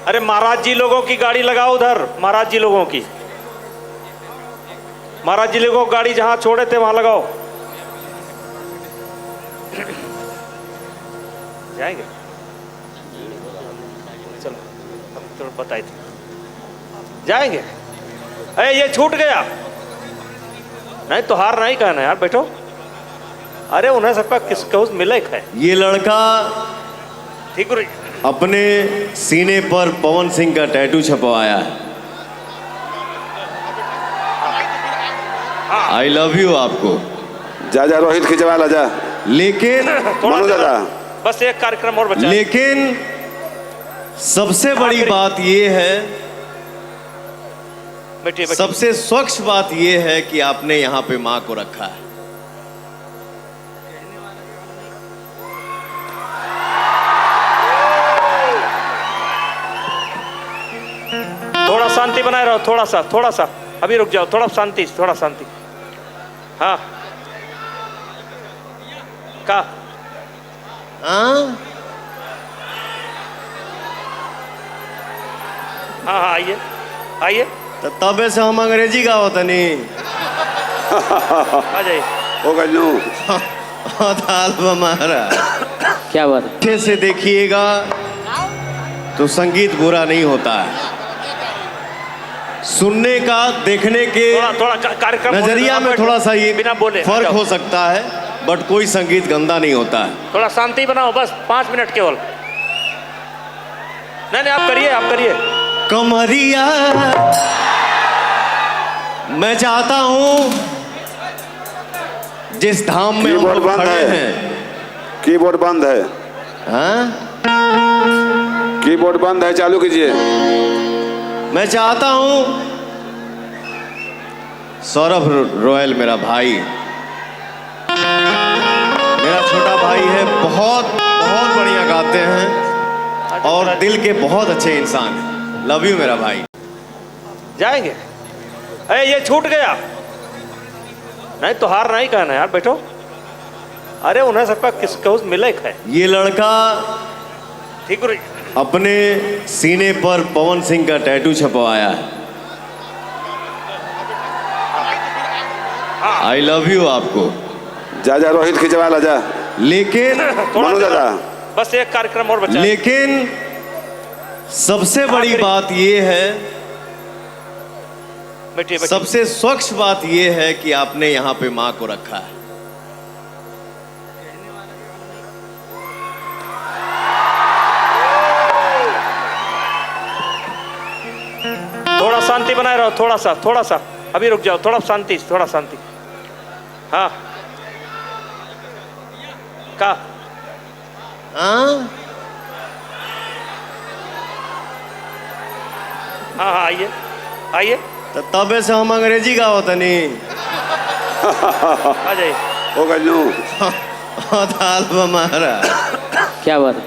अरे महाराज जी लोगों की गाड़ी लगाओ उधर, महाराज जी लोगों की, महाराज जी लोगों को गाड़ी जहां छोड़े थे वहां लगाओ। जाएंगे, चलो हम तो बताए थे जाएंगे। अरे ये छूट गया, नहीं तो हार नहीं कहना यार, बैठो। अरे उन्हें सबका किसको मिले है। ये लड़का ठीक रही अपने सीने पर पवन सिंह का टैटू छपवाया है। आई लव यू आपको। जा जा रोहित खिंचवा ला जा। लेकिन मनु दादा बस एक कार्यक्रम और बचा। लेकिन सबसे बड़ी बात ये है, बैठिए बैठिए। सबसे स्वच्छ बात ये है कि आपने यहाँ पे माँ को रखा है। थोड़ा शांति बनाए रहो, थोड़ा सा अभी रुक जाओ, थोड़ा शांति। हाँ का हाँ हाँ आइए तो तबे से हम अंग्रेजी का होता नहीं। आ जाइए। ओ गन्नू हमारा क्या बात है? अच्छे से देखिएगा तो संगीत बुरा नहीं होता है। सुनने का, देखने के थोड़ा कार्यक्रम नजरिया में थोड़ा सा ये बिना बोले फर्क हो सकता है, बट कोई संगीत गंदा नहीं होता है। थोड़ा शांति बनाओ, बस 5 मिनट केवल। नहीं आप करिए। कमरिया मैं चाहता हूं जिस धाम में हम कीबोर्ड लोग बंद खड़े है। हैं। कीबोर्ड बंद है। हाँ? कीबोर्ड बंद है, चालू कीजिए। मैं चाहता हूं सौरभ रॉयल मेरा भाई, मेरा छोटा भाई है, बहुत बहुत बढ़िया गाते हैं और दिल के बहुत अच्छे इंसान हैं। लव यू मेरा भाई। जाएंगे। अरे ये छूट गया, नहीं तो हार नहीं कहना यार, बैठो। अरे उन्हें सबका किसको मिले है। ये लड़का ठीक रही अपने सीने पर पवन सिंह का टैटू छपवाया है। आई लव यू आपको। जा जा रोहित खिंचवा ला जा। लेकिन मनु दादा बस एक कार्यक्रम और बचा। लेकिन सबसे बड़ी बात ये है, बैठिए। सबसे स्वच्छ बात ये है कि आपने यहाँ पे माँ को रखा है। थोड़ा शांति बनाए रहो, थोड़ा सा अभी रुक जाओ, थोड़ा शांति। हाँ का हाँ? हाँ आइए। तो तबे से हम अंग्रेजी का होता नहीं। आ जाइए। ओ गन्नू हमारा क्या बात है?